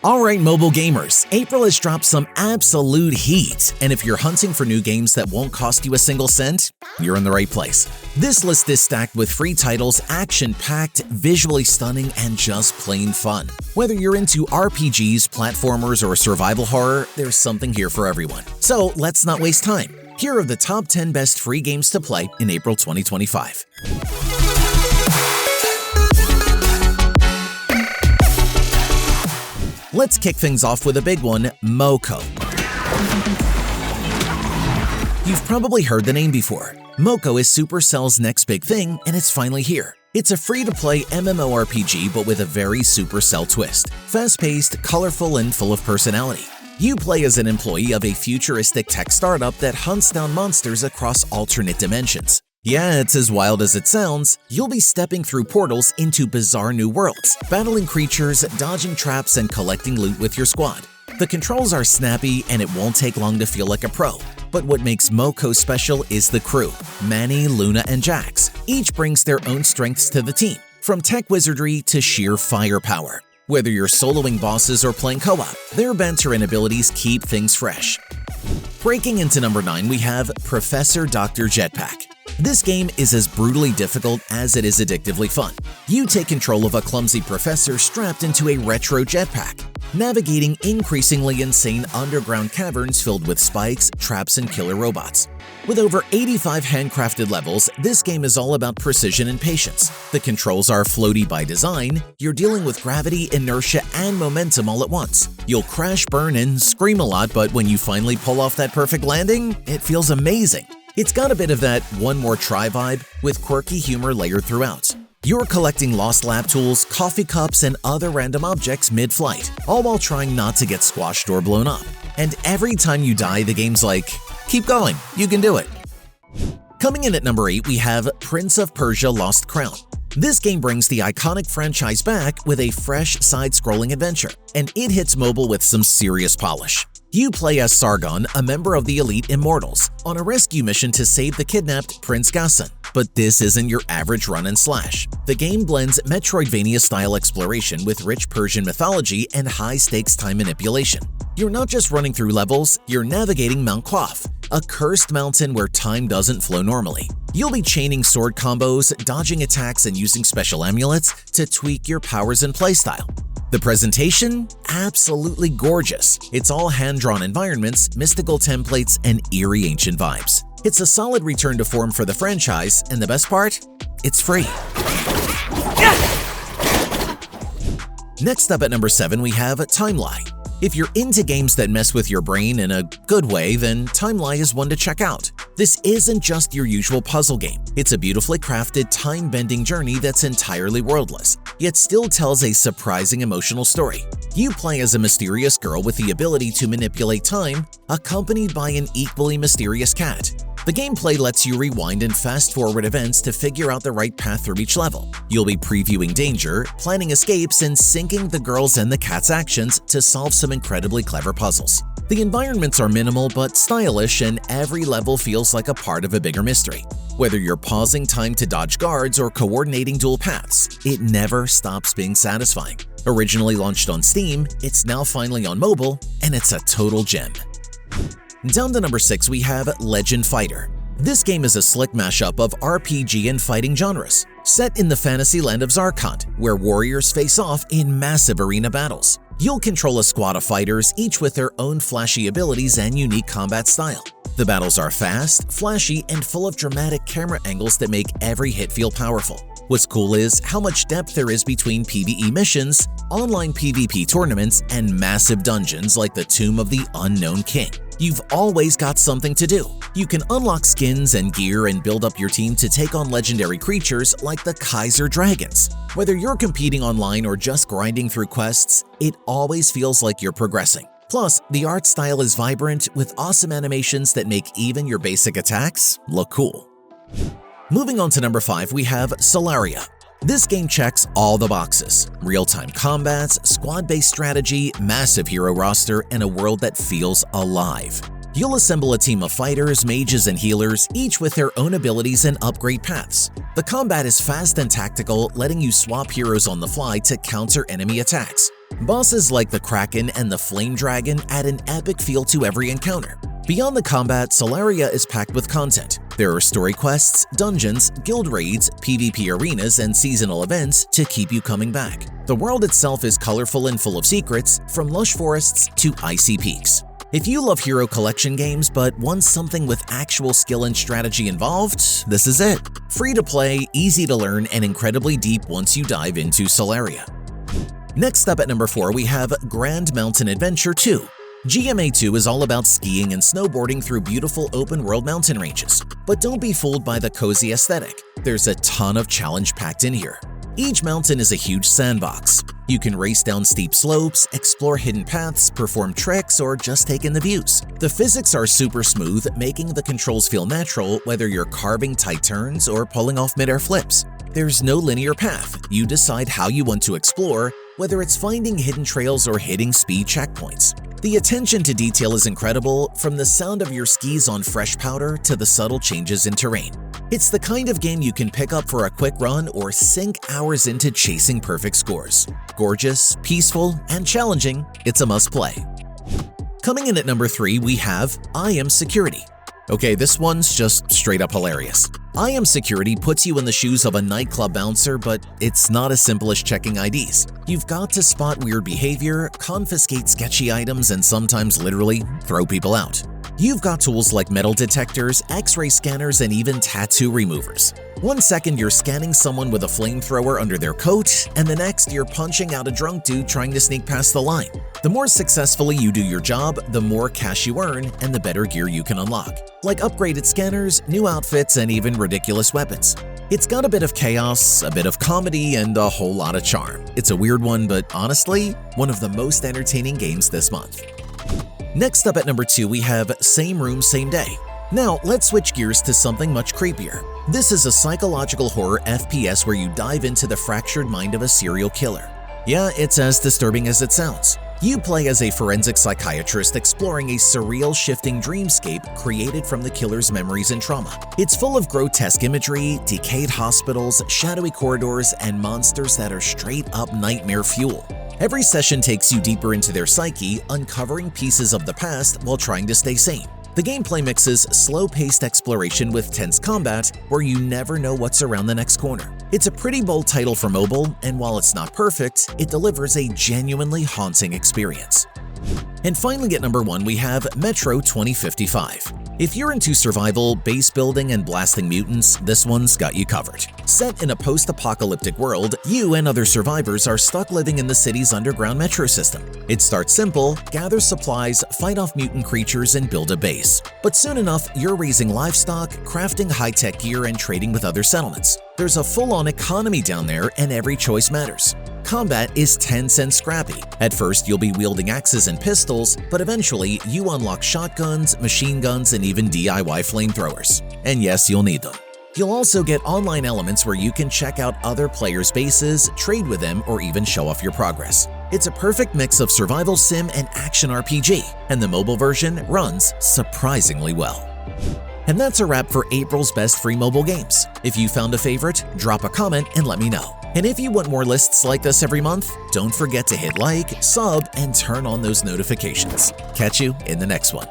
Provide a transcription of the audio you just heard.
Alright mobile gamers, April has dropped some absolute heat, and if you're hunting for new games that won't cost you a single cent, you're in the right place. This list is stacked with free titles, action-packed, visually stunning, and just plain fun. Whether you're into RPGs, platformers, or survival horror, there's something here for everyone. So let's not waste time. Here are the top 10 best free games to play in April 2025. Let's kick things off with a big one, Moko. You've probably heard the name before. Moko is Supercell's next big thing, and it's finally here. It's a free-to-play MMORPG, but with a very Supercell twist. Fast-paced, colorful, and full of personality. You play as an employee of a futuristic tech startup that hunts down monsters across alternate dimensions. Yeah, it's as wild as it sounds. You'll be stepping through portals into bizarre new worlds, battling creatures, dodging traps, and collecting loot with your squad. The controls are snappy, and it won't take long to feel like a pro. But what makes Moko special is the crew, Manny, Luna, and Jax. Each brings their own strengths to the team, from tech wizardry to sheer firepower. Whether you're soloing bosses or playing co-op, their banter and abilities keep things fresh. Breaking into number 9, we have Professor Dr. Jetpack. This game is as brutally difficult as it is addictively fun. You take control of a clumsy professor strapped into a retro jetpack, navigating increasingly insane underground caverns filled with spikes, traps, and killer robots. With over 85 handcrafted levels, this game is all about precision and patience. The controls are floaty by design. You're dealing with gravity, inertia, and momentum all at once. You'll crash, burn, and scream a lot, but when you finally pull off that perfect landing, it feels amazing. It's got a bit of that one more try vibe, with quirky humor layered throughout. You're collecting lost lab tools, coffee cups, and other random objects mid-flight, all while trying not to get squashed or blown up. And every time you die, the game's like, keep going, you can do it. Coming in at number 8, we have Prince of Persia: Lost Crown. This game brings the iconic franchise back with a fresh side-scrolling adventure, and it hits mobile with some serious polish. You play as Sargon, a member of the elite Immortals, on a rescue mission to save the kidnapped Prince Ghassan. But this isn't your average run and slash. The game blends Metroidvania-style exploration with rich Persian mythology and high-stakes time manipulation. You're not just running through levels, you're navigating Mount Qaf, a cursed mountain where time doesn't flow normally. You'll be chaining sword combos, dodging attacks, and using special amulets to tweak your powers and playstyle. The presentation? Absolutely gorgeous. It's all hand-drawn environments, mystical templates, and eerie ancient vibes. It's a solid return to form for the franchise, and the best part? It's free. Next up at number 7, we have Timelie. If you're into games that mess with your brain in a good way, then Timelie is one to check out. This isn't just your usual puzzle game. It's a beautifully crafted, time-bending journey that's entirely worldless, yet still tells a surprising emotional story. You play as a mysterious girl with the ability to manipulate time, accompanied by an equally mysterious cat. The gameplay lets you rewind and fast-forward events to figure out the right path through each level. You'll be previewing danger, planning escapes, and syncing the girl's and the cat's actions to solve some incredibly clever puzzles. The environments are minimal but stylish, and every level feels like a part of a bigger mystery. Whether you're pausing time to dodge guards or coordinating dual paths, it never stops being satisfying. Originally launched on Steam, it's now finally on mobile, and it's a total gem. Down to number 6, we have Legend Fighter. This game is a slick mashup of RPG and fighting genres, set in the fantasy land of Zarkand, where warriors face off in massive arena battles. You'll control a squad of fighters, each with their own flashy abilities and unique combat style. The battles are fast, flashy, and full of dramatic camera angles that make every hit feel powerful. What's cool is how much depth there is between PvE missions, online PvP tournaments, and massive dungeons like the Tomb of the Unknown King. You've always got something to do. You can unlock skins and gear and build up your team to take on legendary creatures like the Kaiser Dragons. Whether you're competing online or just grinding through quests, it always feels like you're progressing. Plus, the art style is vibrant with awesome animations that make even your basic attacks look cool. Moving on to number 5, we have Solaria. This game checks all the boxes: real-time combats, squad-based strategy, massive hero roster, and a world that feels alive. You'll assemble a team of fighters, mages, and healers, each with their own abilities and upgrade paths. The combat is fast and tactical, letting you swap heroes on the fly to counter enemy attacks. Bosses like the Kraken and the Flame Dragon add an epic feel to every encounter. Beyond the combat, Solaria is packed with content. There are story quests, dungeons, guild raids, PvP arenas, and seasonal events to keep you coming back. The world itself is colorful and full of secrets, from lush forests to icy peaks. If you love hero collection games but want something with actual skill and strategy involved, this is it. Free to play, easy to learn, and incredibly deep once you dive into Solaria. Next up at number 4, we have Grand Mountain Adventure 2. GMA 2 is all about skiing and snowboarding through beautiful open-world mountain ranges. But don't be fooled by the cozy aesthetic. There's a ton of challenge packed in here. Each mountain is a huge sandbox. You can race down steep slopes, explore hidden paths, perform tricks, or just take in the views. The physics are super smooth, making the controls feel natural whether you're carving tight turns or pulling off mid-air flips. There's no linear path. You decide how you want to explore, whether it's finding hidden trails or hitting speed checkpoints. The attention to detail is incredible, from the sound of your skis on fresh powder to the subtle changes in terrain. It's the kind of game you can pick up for a quick run or sink hours into chasing perfect scores. Gorgeous, peaceful, and challenging, it's a must-play. Coming in at number 3, we have I Am Security. Okay, this one's just straight up hilarious. I Am Security puts you in the shoes of a nightclub bouncer, but it's not as simple as checking IDs. You've got to spot weird behavior, confiscate sketchy items, and sometimes literally throw people out. You've got tools like metal detectors, X-ray scanners, and even tattoo removers. One second you're scanning someone with a flamethrower under their coat, and the next you're punching out a drunk dude trying to sneak past the line. The more successfully you do your job, the more cash you earn and the better gear you can unlock, like upgraded scanners, new outfits, and even ridiculous weapons. It's got a bit of chaos, a bit of comedy, and a whole lot of charm. It's a weird one, but honestly, one of the most entertaining games this month. Next up at number 2, we have Same Room, Same Day. Now, let's switch gears to something much creepier. This is a psychological horror FPS where you dive into the fractured mind of a serial killer. Yeah, it's as disturbing as it sounds. You play as a forensic psychiatrist exploring a surreal, shifting dreamscape created from the killer's memories and trauma. It's full of grotesque imagery, decayed hospitals, shadowy corridors, and monsters that are straight-up nightmare fuel. Every session takes you deeper into their psyche, uncovering pieces of the past while trying to stay sane. The gameplay mixes slow-paced exploration with tense combat, where you never know what's around the next corner. It's a pretty bold title for mobile, and while it's not perfect, it delivers a genuinely haunting experience. And finally at number 1, we have Metro 2055. If you're into survival, base building, and blasting mutants, this one's got you covered. Set in a post-apocalyptic world, you and other survivors are stuck living in the city's underground metro system. It starts simple: gather supplies, fight off mutant creatures, and build a base. But soon enough, you're raising livestock, crafting high-tech gear, and trading with other settlements. There's a full-on economy down there, and every choice matters. Combat is tense and scrappy. At first, you'll be wielding axes and pistols, but eventually, you unlock shotguns, machine guns, and even DIY flamethrowers. And yes, you'll need them. You'll also get online elements where you can check out other players' bases, trade with them, or even show off your progress. It's a perfect mix of survival sim and action RPG, and the mobile version runs surprisingly well. And that's a wrap for April's best free mobile games. If you found a favorite, drop a comment and let me know. And if you want more lists like this every month, don't forget to hit like, sub, and turn on those notifications. Catch you in the next one.